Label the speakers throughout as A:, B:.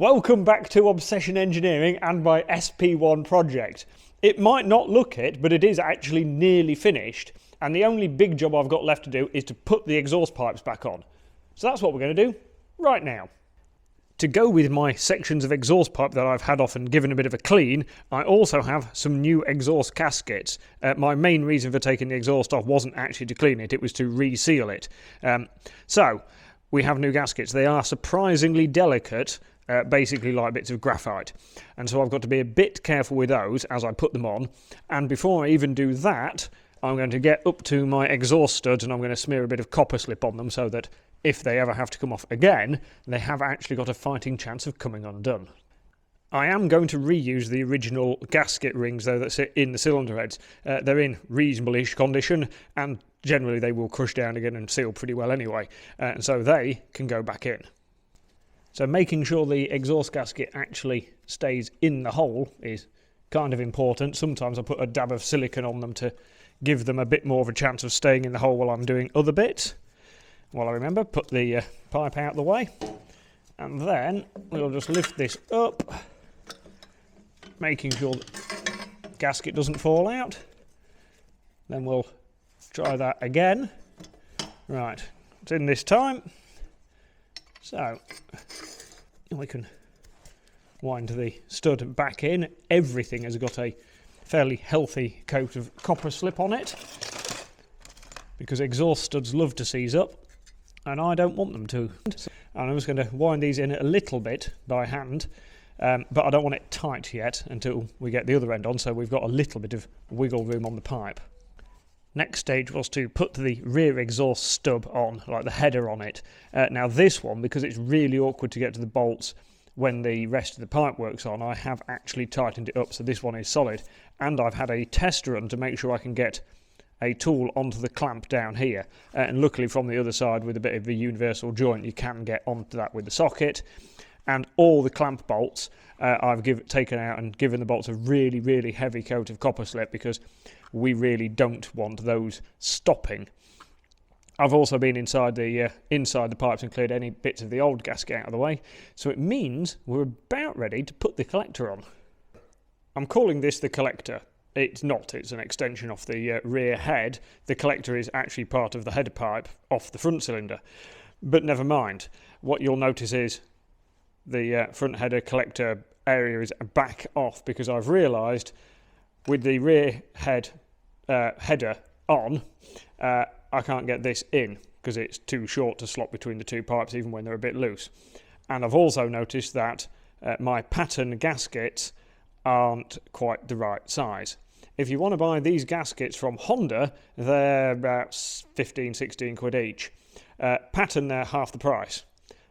A: Welcome back to Obsession Engineering and my SP1 project. It might not look it, but it is actually nearly finished, and the only big job I've got left to do is to put the exhaust pipes back on. So that's what we're going to do right now. To go with my sections of exhaust pipe that I've had off and given a bit of a clean, I also have some new exhaust gaskets. My main reason for taking the exhaust off wasn't actually to clean it, it was to reseal it. So we have new gaskets. They are surprisingly delicate, basically like bits of graphite, and so I've got to be a bit careful with those as I put them on. And before I even do that, I'm going to get up to my exhaust studs and I'm going to smear a bit of copper slip on them so that if they ever have to come off again, they have actually got a fighting chance of coming undone. I am going to reuse the original gasket rings though that sit in the cylinder heads. They're in reasonable-ish condition, and generally they will crush down again and seal pretty well anyway, and so they can go back in. So making sure the exhaust gasket actually stays in the hole is kind of important. Sometimes I put a dab of silicone on them to give them a bit more of a chance of staying in the hole while I'm doing other bits. While I remember, put the pipe out the way, and then we'll just lift this up, making sure the gasket doesn't fall out. Then we'll try that again. Right, it's in this time. So we can wind the stud back in. Everything has got a fairly healthy coat of copper slip on it, because exhaust studs love to seize up, and I don't want them to. And I'm just going to wind these in a little bit by hand, but I don't want it tight yet until we get the other end on, so we've got a little bit of wiggle room on the pipe. Next stage was to put the rear exhaust stub on, like the header on it. Now this one, because it's really awkward to get to the bolts when the rest of the pipe works on, I have actually tightened it up so this one is solid, and I've had a test run to make sure I can get a tool onto the clamp down here, and luckily from the other side with a bit of a universal joint you can get onto that with the socket. And all the clamp bolts I've taken out and given the bolts a really heavy coat of copper slip, because we really don't want those stopping. I've also been inside the pipes and cleared any bits of the old gasket out of the way, so it means we're about ready to put the collector on. I'm calling this the collector. It's not, it's an extension off the rear head. The collector is actually part of the header pipe off the front cylinder. But never mind, what you'll notice is the front header collector area is back off, because I've realised with the rear header on, I can't get this in because it's too short to slot between the two pipes even when they're a bit loose. And I've also noticed that my pattern gaskets aren't quite the right size. If you want to buy these gaskets from Honda, they're about 15-16 quid each. Pattern, they're half the price.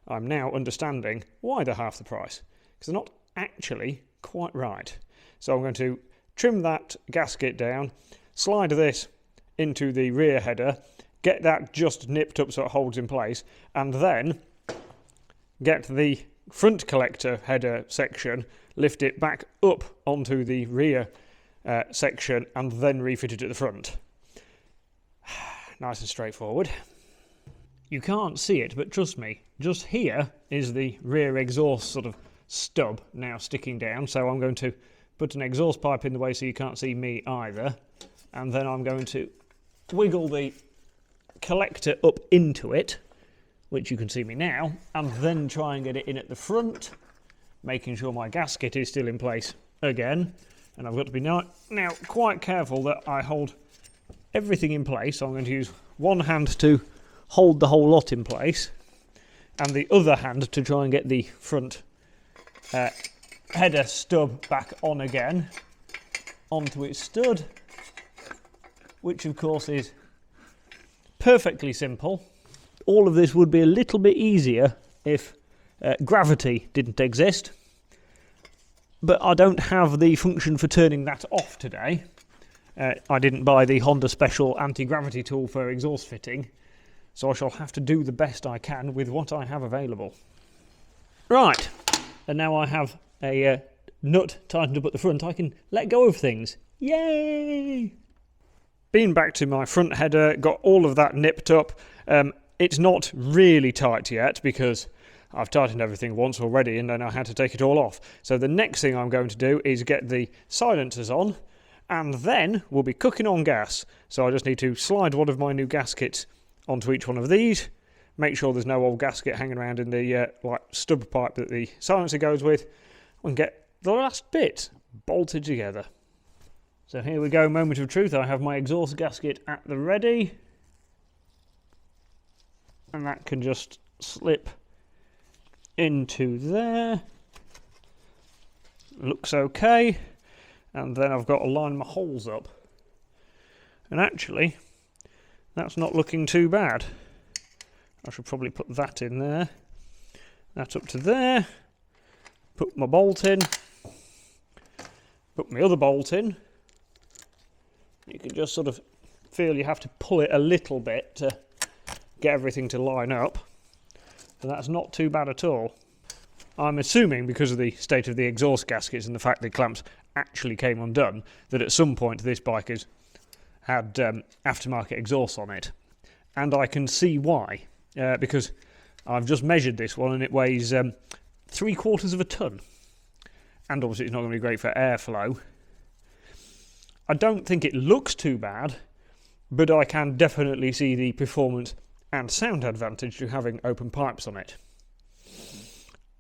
A: I'm now understanding why they're half the price, because they're not actually quite right. So I'm going to trim that gasket down, slide this into the rear header, get that just nipped up so it holds in place, and then get the front collector header section, lift it back up onto the rear section, and then refit it at the front. Nice and straightforward. You can't see it, but trust me, just here is the rear exhaust sort of stub now sticking down, so I'm going to put an exhaust pipe in the way so you can't see me either, and then I'm going to wiggle the collector up into it, which you can see me now, and then try and get it in at the front, making sure my gasket is still in place again. And I've got to be now quite careful that I hold everything in place, so I'm going to use one hand to hold the whole lot in place, and the other hand to try and get the front header stub back on again, onto its stud, which of course is perfectly simple. All of this would be a little bit easier if gravity didn't exist, but I don't have the function for turning that off today. I didn't buy the Honda special anti-gravity tool for exhaust fitting, so I shall have to do the best I can with what I have available. Right, and now I have a nut tightened up at the front, I can let go of things. Yay! Been back to my front header, got all of that nipped up. It's not really tight yet because I've tightened everything once already and I know how to take it all off. So the next thing I'm going to do is get the silencers on, and then we'll be cooking on gas. So I just need to slide one of my new gaskets onto each one of these, make sure there's no old gasket hanging around in the like stub pipe that the silencer goes with, and get the last bit bolted together. So here we go, moment of truth. I have my exhaust gasket at the ready, and that can just slip into there. Looks okay. And then I've got to line my holes up, and actually that's not looking too bad. I should probably put that in there, that up to there, put my bolt in, put my other bolt in. You can just sort of feel you have to pull it a little bit to get everything to line up, but that's not too bad at all. I'm assuming, because of the state of the exhaust gaskets and the fact the clamps actually came undone, that at some point this bike has had aftermarket exhaust on it, and I can see why, because I've just measured this one and it weighs 3/4 of a tonne, and obviously it's not going to be great for airflow. I don't think it looks too bad, but I can definitely see the performance and sound advantage to having open pipes on it.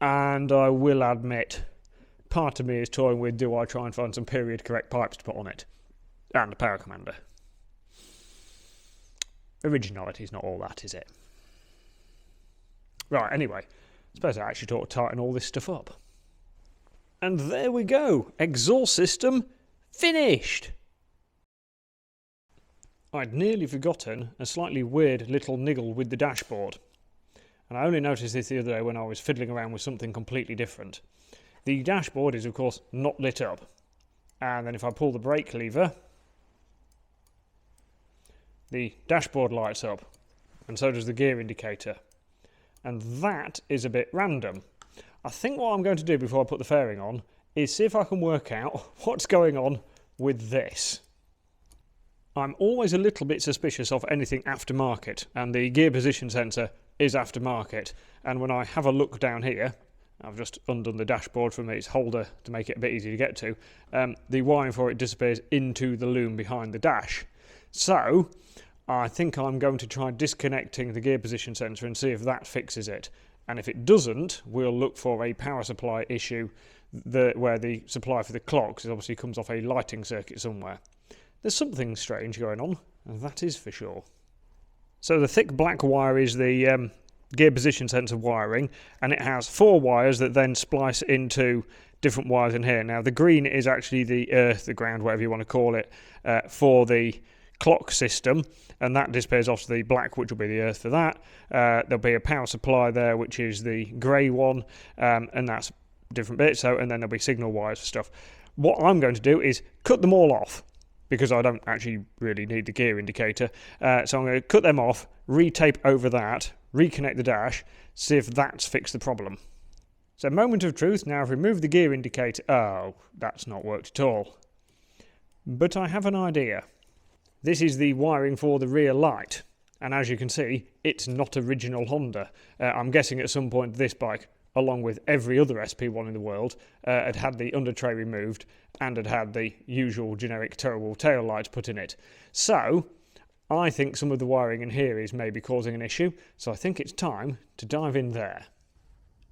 A: And I will admit, part of me is toying with, do I try and find some period correct pipes to put on it? And a power commander. Originality is not all that, is it? Right, anyway, I suppose I actually ought to tighten all this stuff up. And there we go, exhaust system finished! I'd nearly forgotten a slightly weird little niggle with the dashboard. And I only noticed this the other day when I was fiddling around with something completely different. The dashboard is, of course, not lit up. And then if I pull the brake lever, the dashboard lights up. And so does the gear indicator. And that is a bit random. I think what I'm going to do before I put the fairing on is see if I can work out what's going on with this. I'm always a little bit suspicious of anything aftermarket, and the gear position sensor is aftermarket. And when I have a look down here, I've just undone the dashboard from its holder to make it a bit easier to get to, the wiring for it disappears into the loom behind the dash. So I think I'm going to try disconnecting the gear position sensor and see if that fixes it. And if it doesn't, we'll look for a power supply issue where the supply for the clocks obviously comes off a lighting circuit somewhere. There's something strange going on, and that is for sure. So the thick black wire is the gear position sensor wiring, and it has 4 wires that then splice into different wires in here. Now the green is actually the earth, the ground, whatever you want to call it, for the clock system, and that displays off to the black, which will be the earth for that. There'll be a power supply there, which is the grey one, and that's different bits. So, and then there'll be signal wires for stuff. What I'm going to do is cut them all off, because I don't actually really need the gear indicator. So I'm going to cut them off, retape over that, reconnect the dash, see if that's fixed the problem. So moment of truth, now I've removed the gear indicator. Oh, that's not worked at all. But I have an idea. This is the wiring for the rear light, and as you can see, it's not original Honda. I'm guessing at some point this bike, along with every other SP1 in the world, had had the under tray removed and had had the usual generic terrible tail lights put in it. So I think some of the wiring in here is maybe causing an issue, so I think it's time to dive in there.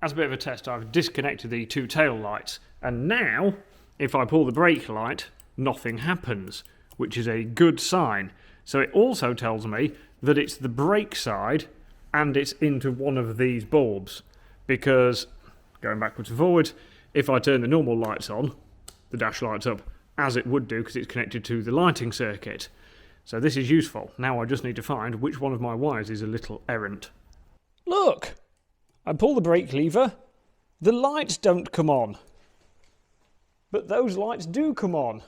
A: As a bit of a test, I've disconnected the 2 tail lights, and now if I pull the brake light, nothing happens, which is a good sign. So it also tells me that it's the brake side and it's into one of these bulbs, because going backwards and forwards, if I turn the normal lights on, the dash lights up as it would do because it's connected to the lighting circuit. So this is useful. Now I just need to find which one of my wires is a little errant. Look! I pull the brake lever, the lights don't come on. But those lights do come on.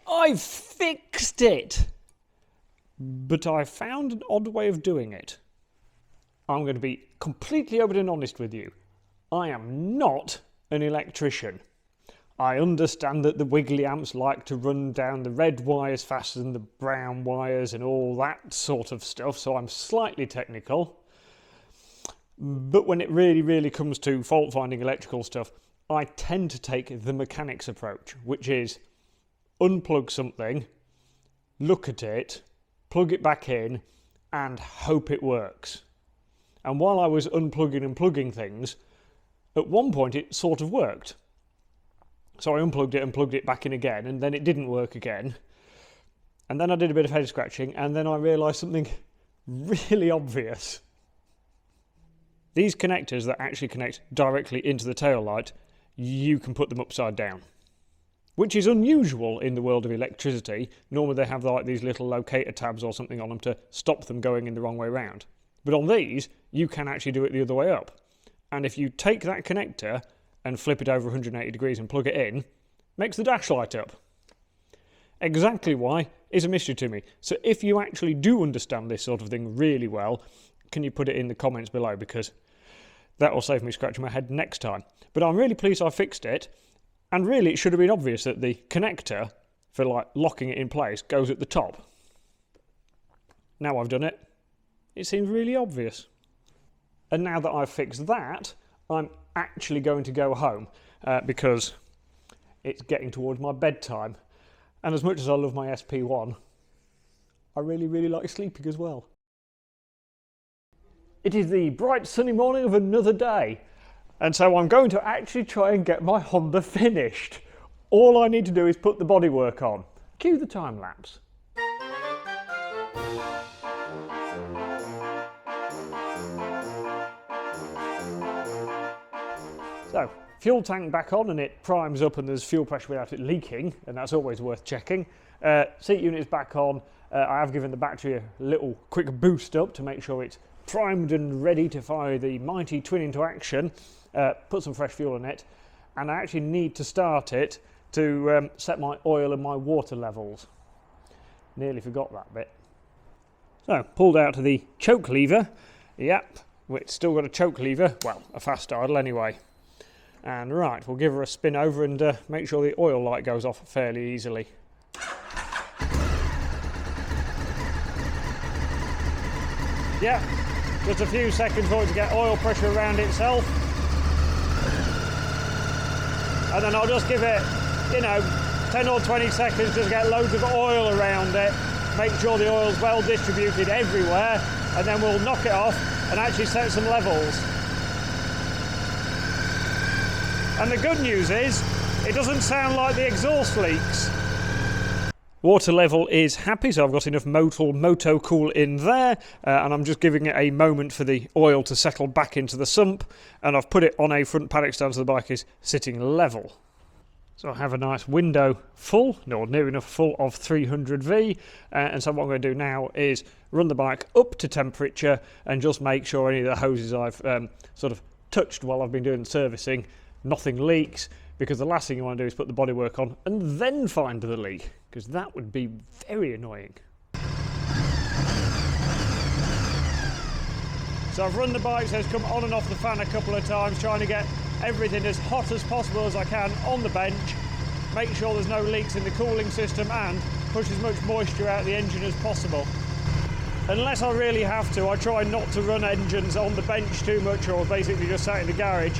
A: I've fixed it! But I found an odd way of doing it. I'm going to be completely open and honest with you. I am not an electrician. I understand that the wiggly amps like to run down the red wires faster than the brown wires and all that sort of stuff, so I'm slightly technical. But when it really comes to fault finding electrical stuff, I tend to take the mechanics approach, which is unplug something, look at it, plug it back in, and hope it works. And while I was unplugging and plugging things, at one point it sort of worked. So I unplugged it and plugged it back in again, and then it didn't work again. And then I did a bit of head scratching, and then I realised something really obvious. These connectors that actually connect directly into the tail light, you can put them upside down, which is unusual in the world of electricity. Normally they have like these little locator tabs or something on them to stop them going in the wrong way round. But on these, you can actually do it the other way up. And if you take that connector and flip it over 180 degrees and plug it in, it makes the dash light up. Exactly why is a mystery to me. So if you actually do understand this sort of thing really well, can you put it in the comments below, because that will save me scratching my head next time. But I'm really pleased I fixed it, and really it should have been obvious that the connector for like locking it in place goes at the top. Now I've done it, it seems really obvious. And now that I've fixed that, I'm actually going to go home because it's getting towards my bedtime. And as much as I love my SP1, I really like sleeping as well. It is the bright sunny morning of another day, and so I'm going to actually try and get my Honda finished. All I need to do is put the bodywork on. Cue the time lapse. So, fuel tank back on, and it primes up and there's fuel pressure without it leaking, and that's always worth checking. Seat unit's back on. I have given the battery a little quick boost up to make sure it's primed and ready to fire the mighty twin into action. Put some fresh fuel in it, and I actually need to start it to set my oil and my water levels. Nearly forgot that bit. So, pulled out the choke lever. Yep, it's still got a choke lever, well, a fast idle anyway. And right, we'll give her a spin over and make sure the oil light goes off fairly easily. Yeah, just a few seconds for it to get oil pressure around itself. And then I'll just give it, 10 or 20 seconds just to get loads of oil around it. Make sure the oil's well distributed everywhere, and then we'll knock it off and actually set some levels. And the good news is, it doesn't sound like the exhaust leaks. Water level is happy, so I've got enough moto cool in there, and I'm just giving it a moment for the oil to settle back into the sump, and I've put it on a front paddock stand so the bike is sitting level. So I have a nice window full, or near enough full, of 300V, and so what I'm going to do now is run the bike up to temperature and just make sure any of the hoses I've sort of touched while I've been doing the servicing, nothing leaks, because the last thing you want to do is put the bodywork on and then find the leak, because that would be very annoying. So I've run the bike, so it's come on and off the fan a couple of times, trying to get everything as hot as possible as I can on the bench, make sure there's no leaks in the cooling system, and push as much moisture out of the engine as possible. Unless I really have to, I try not to run engines on the bench too much, or basically just sat in the garage,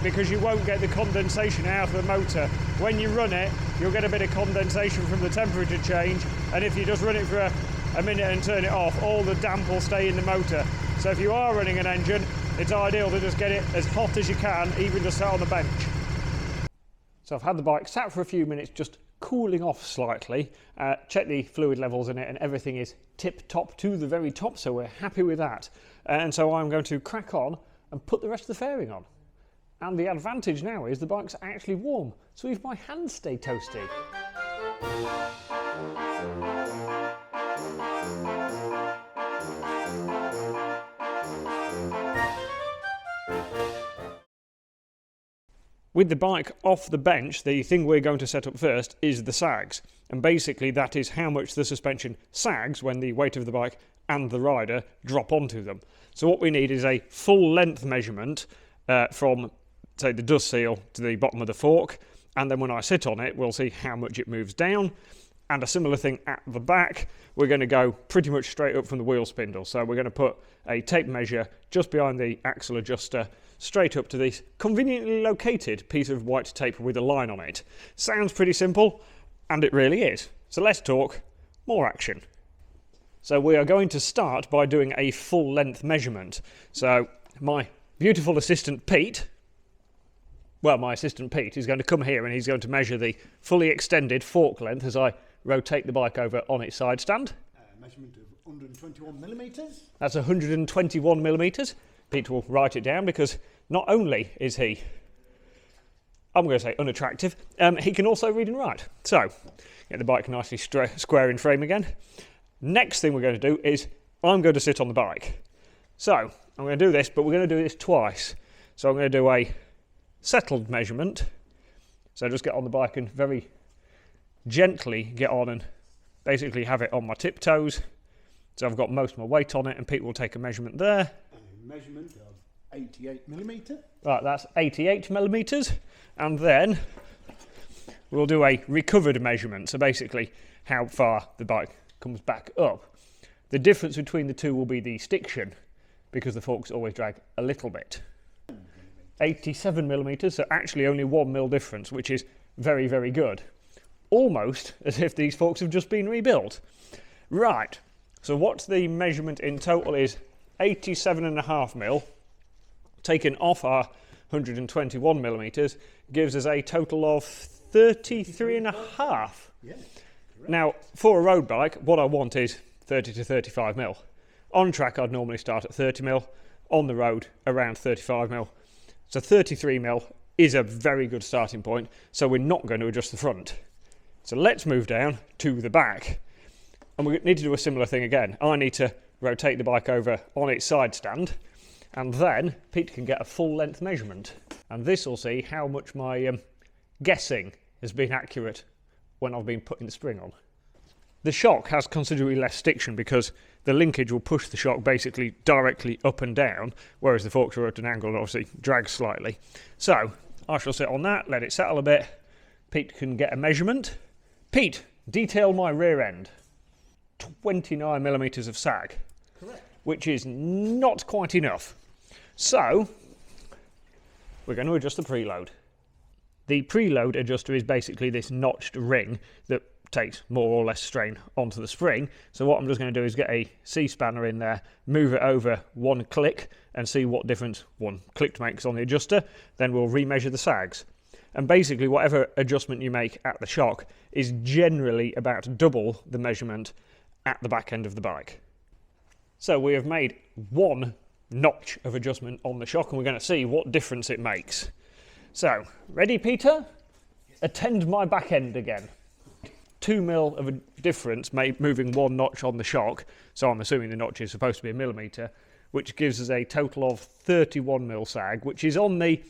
A: because you won't get the condensation out of the motor. When you run it, you'll get a bit of condensation from the temperature change, and if you just run it for a minute and turn it off, all the damp will stay in the motor. So if you are running an engine, it's ideal to just get it as hot as you can, even just sat on the bench. So I've had the bike sat for a few minutes, just cooling off slightly, check the fluid levels in it, and everything is tip-top to the very top, so we're happy with that. And so I'm going to crack on and put the rest of the fairing on. And the advantage now is the bike's actually warm, so if my hands stay toasty. With the bike off the bench, the thing we're going to set up first is the sags. And basically that is how much the suspension sags when the weight of the bike and the rider drop onto them. So what we need is a full length measurement from, say, the dust seal to the bottom of the fork, and then when I sit on it, we'll see how much it moves down. And a similar thing at the back, we're going to go pretty much straight up from the wheel spindle. So we're going to put a tape measure just behind the axle adjuster, straight up to this conveniently located piece of white tape with a line on it. Sounds pretty simple, and it really is. So let's talk more action. So we are going to start by doing a full length measurement. So my beautiful assistant Pete, well, my assistant Pete is going to come here and he's going to measure the fully extended fork length as I rotate the bike over on its side stand.
B: Measurement of 121 millimetres.
A: That's 121 millimetres. Pete will write it down because not only is he, I'm going to say unattractive, he can also read and write. So, get the bike nicely square in frame again. Next thing we're going to do is I'm going to sit on the bike. So, I'm going to do this, but we're going to do this twice. So I'm going to do a settled measurement. So just get on the bike and very gently get on and basically have it on my tiptoes. So I've got most of my weight on it, and Pete will take a measurement there.
B: A measurement of 88 millimetre.
A: Right, that's 88 millimetres. And then we'll do a recovered measurement. So basically how far the bike comes back up. The difference between the two will be the stiction, because the forks always drag a little bit. 87 millimetres, so actually only 1 mil difference, which is very, very good. Almost as if these forks have just been rebuilt. Right, so what's the measurement in total is 87.5 mil, taken off our 121 millimetres, gives us a total of 33.5.
B: Yeah,
A: now, for a road bike, what I want is 30 to 35 mil. On track, I'd normally start at 30 mil. On the road, around 35 mil. So 33 mil is a very good starting point, so we're not going to adjust the front. So let's move down to the back. And we need to do a similar thing again. I need to rotate the bike over on its side stand, and then Pete can get a full length measurement. And this will see how much my guessing has been accurate when I've been putting the spring on. The shock has considerably less stiction because the linkage will push the shock basically directly up and down, whereas the forks are at an angle and obviously drag slightly. So I shall sit on that, let it settle a bit. Pete can get a measurement. Pete, detail my rear end. 29 millimetres of sag.
B: correct.
A: Which is not quite enough. So we're going to adjust the preload. The preload adjuster is basically this notched ring that takes more or less strain onto the spring. So what I'm just going to do is get a C-spanner in there, move it over one click and see what difference one click makes on the adjuster. Then we'll remeasure the sags. And basically whatever adjustment you make at the shock is generally about double the measurement at the back end of the bike. So we have made one notch of adjustment on the shock and we're going to see what difference it makes. So, ready Peter? Attend my back end again. 2 mil of a difference moving one notch on the shock, so I'm assuming the notch is supposed to be a millimetre, which gives us a total of 31 mil sag, which is on the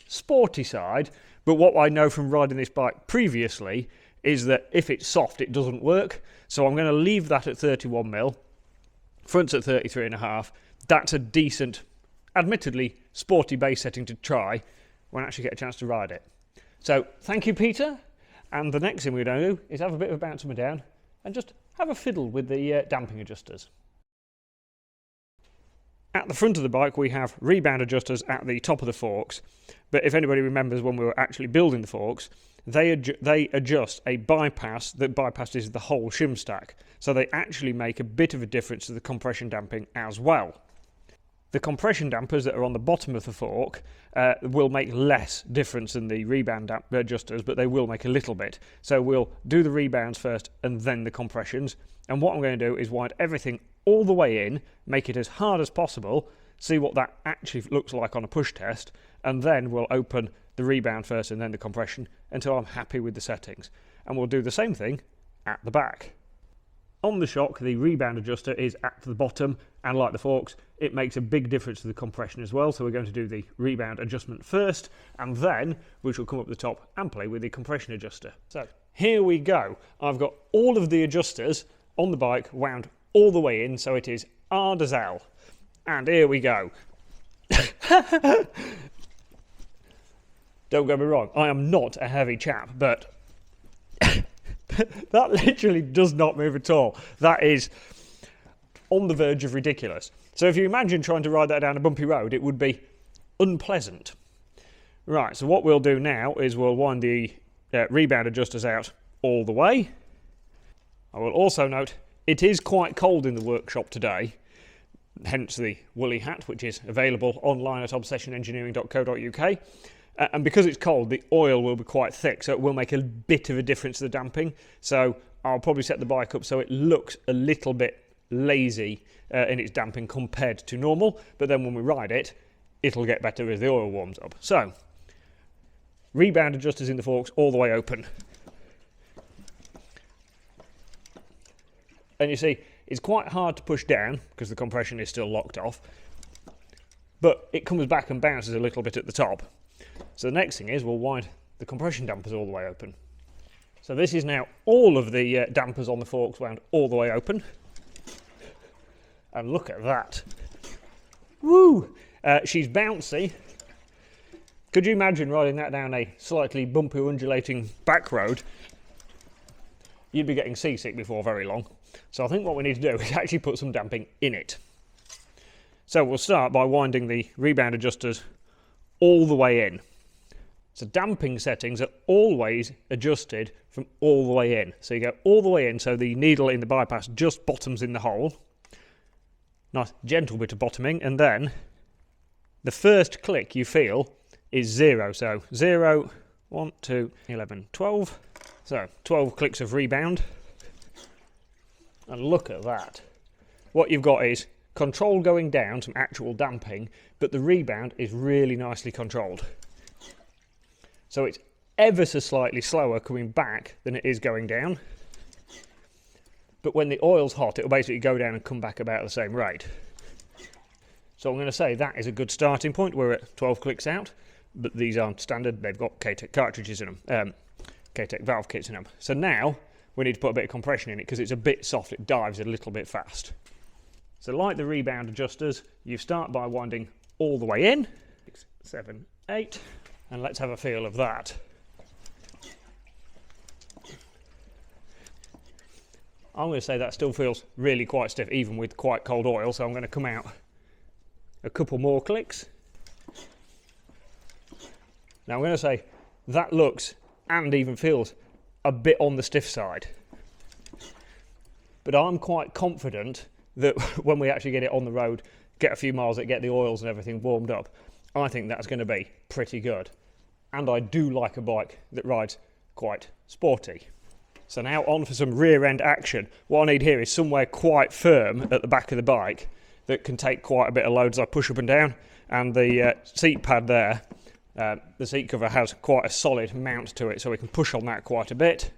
A: sporty side, but what I know from riding this bike previously is that if it's soft it doesn't work, so I'm going to leave that at 31 mil, front's at 33.5, that's a decent, admittedly sporty base setting to try when I actually get a chance to ride it. So thank you Peter, and the next thing we're going to do is have a bit of a bounce up and down and just have a fiddle with the damping adjusters. At the front of the bike we have rebound adjusters at the top of the forks, but if anybody remembers when we were actually building the forks, they adjust a bypass that bypasses the whole shim stack, so they actually make a bit of a difference to the compression damping as well. The compression dampers that are on the bottom of the fork will make less difference than the rebound adjusters, but they will make a little bit. So we'll do the rebounds first and then the compressions. And what I'm going to do is wind everything all the way in, make it as hard as possible, see what that actually looks like on a push test, and then we'll open the rebound first and then the compression until I'm happy with the settings. And we'll do the same thing at the back. On the shock, the rebound adjuster is at the bottom, and like the forks, it makes a big difference to the compression as well. So we're going to do the rebound adjustment first, and then we shall come up the top and play with the compression adjuster. So here we go. I've got all of the adjusters on the bike wound all the way in, so it is hard as hell. And here we go. Don't get me wrong, I am not a heavy chap, but That literally does not move at all. That is on the verge of ridiculous. So if you imagine trying to ride that down a bumpy road, it would be unpleasant. Right, so what we'll do now is we'll wind the rebound adjusters out all the way. I will also note it is quite cold in the workshop today, hence the woolly hat, which is available online at obsessionengineering.co.uk. And because it's cold, the oil will be quite thick, so it will make a bit of a difference to the damping. So I'll probably set the bike up so it looks a little bit lazy in its damping compared to normal, but then when we ride it, it'll get better as the oil warms up. So, rebound adjusters in the forks all the way open. And you see, it's quite hard to push down because the compression is still locked off, but it comes back and bounces a little bit at the top. So the next thing is we'll wind the compression dampers all the way open. So this is now all of the dampers on the forks wound all the way open. And look at that. Woo! She's bouncy. Could you imagine riding that down a slightly bumpy, undulating back road? You'd be getting seasick before very long. So I think what we need to do is actually put some damping in it. So we'll start by winding the rebound adjusters all the way in. So damping settings are always adjusted from all the way in. So you go all the way in, so the needle in the bypass just bottoms in the hole. Nice gentle bit of bottoming, and then the first click you feel is 0. So 0, 1, 2, 11, 12. So 12 clicks of rebound. And look at that. What you've got is control going down, some actual damping, but the rebound is really nicely controlled. So it's ever so slightly slower coming back than it is going down. But when the oil's hot, it'll basically go down and come back about the same rate. So I'm going to say that is a good starting point. We're at 12 clicks out, but these aren't standard. They've got K-Tech cartridges in them, K-Tech valve kits in them. So now we need to put a bit of compression in it because it's a bit soft. It dives a little bit fast. So like the rebound adjusters, you start by winding all the way in. 6, 7, 8. And let's have a feel of that. I'm going to say that still feels really quite stiff, even with quite cold oil, so I'm going to come out a couple more clicks. Now I'm going to say that looks and even feels a bit on the stiff side. But I'm quite confident that when we actually get it on the road, get a few miles, get the oils and everything warmed up, I think that's going to be pretty good. And I do like a bike that rides quite sporty. So now on for some rear end action. What I need here is somewhere quite firm at the back of the bike that can take quite a bit of load as I push up and down. And the seat pad there, the seat cover has quite a solid mount to it, so we can push on that quite a bit.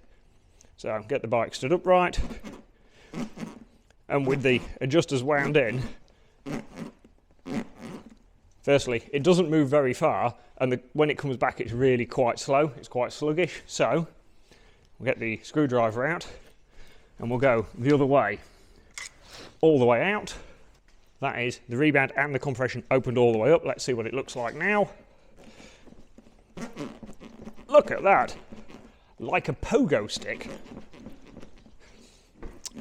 A: So get the bike stood upright. And with the adjusters wound in, firstly, it doesn't move very far, and when it comes back it's really quite slow, it's quite sluggish. So we'll get the screwdriver out and we'll go the other way, all the way out. That is the rebound and the compression opened all the way up. Let's see what it looks like now. Look at that, like a pogo stick.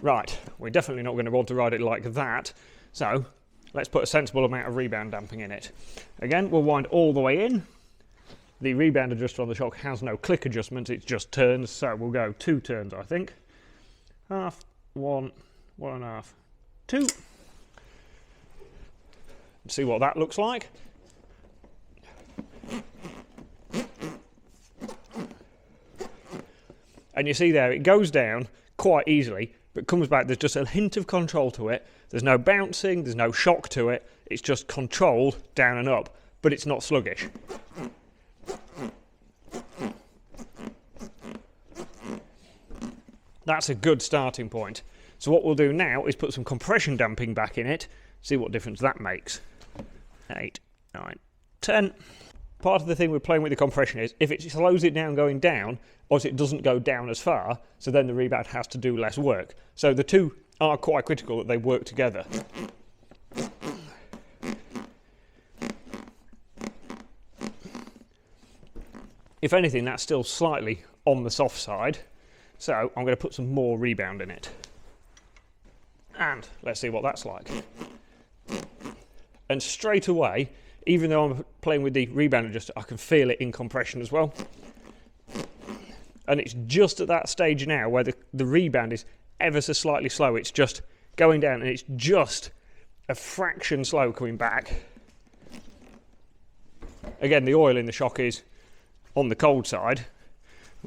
A: Right, we're definitely not going to want to ride it like that, so let's put a sensible amount of rebound damping in it. Again, we'll wind all the way in. The rebound adjuster on the shock has no click adjustment, it's just turns, so we'll go 2 turns, I think. Half, 1, 1.5, 2. See what that looks like. And you see there, it goes down quite easily, but comes back, there's just a hint of control to it. There's no bouncing, there's no shock to it. It's just controlled down and up, but it's not sluggish. That's a good starting point. So what we'll do now is put some compression damping back in it, see what difference that makes. 8, 9, 10. Part of the thing we're playing with the compression is if it slows it down going down, or if it doesn't go down as far, so then the rebound has to do less work. So the two are quite critical that they work together. If anything, that's still slightly on the soft side. So I'm going to put some more rebound in it. And let's see what that's like. And straight away, even though I'm playing with the rebound adjuster, I can feel it in compression as well. And it's just at that stage now where the rebound is ever so slightly slow. It's just going down and it's just a fraction slow coming back. Again, the oil in the shock is on the cold side.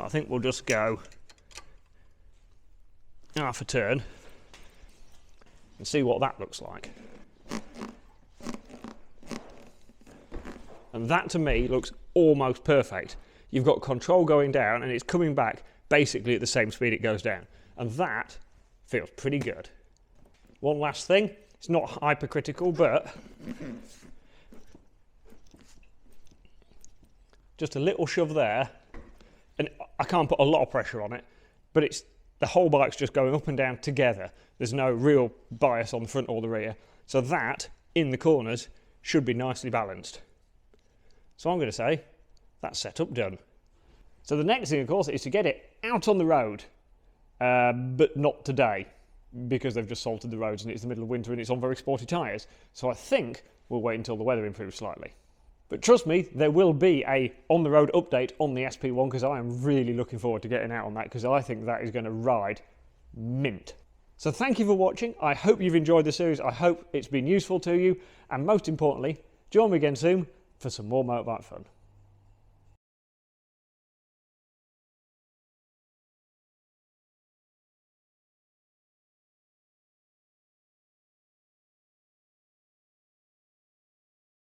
A: I think we'll just go half a turn and see what that looks like. And that to me looks almost perfect. You've got control going down and it's coming back basically at the same speed it goes down. And that feels pretty good. One last thing, it's not hypercritical, but just a little shove there, and I can't put a lot of pressure on it, but it's the whole bike's just going up and down together. There's no real bias on the front or the rear. So that, in the corners, should be nicely balanced. So I'm going to say, that's setup done. So the next thing, of course, is to get it out on the road, but not today, because they've just salted the roads and it's the middle of winter and it's on very sporty tyres. So I think we'll wait until the weather improves slightly. But trust me, there will be a on-the-road update on the SP1 because I am really looking forward to getting out on that because I think that is going to ride mint. So thank you for watching. I hope you've enjoyed the series. I hope it's been useful to you. And most importantly, join me again soon for some more motorbike fun.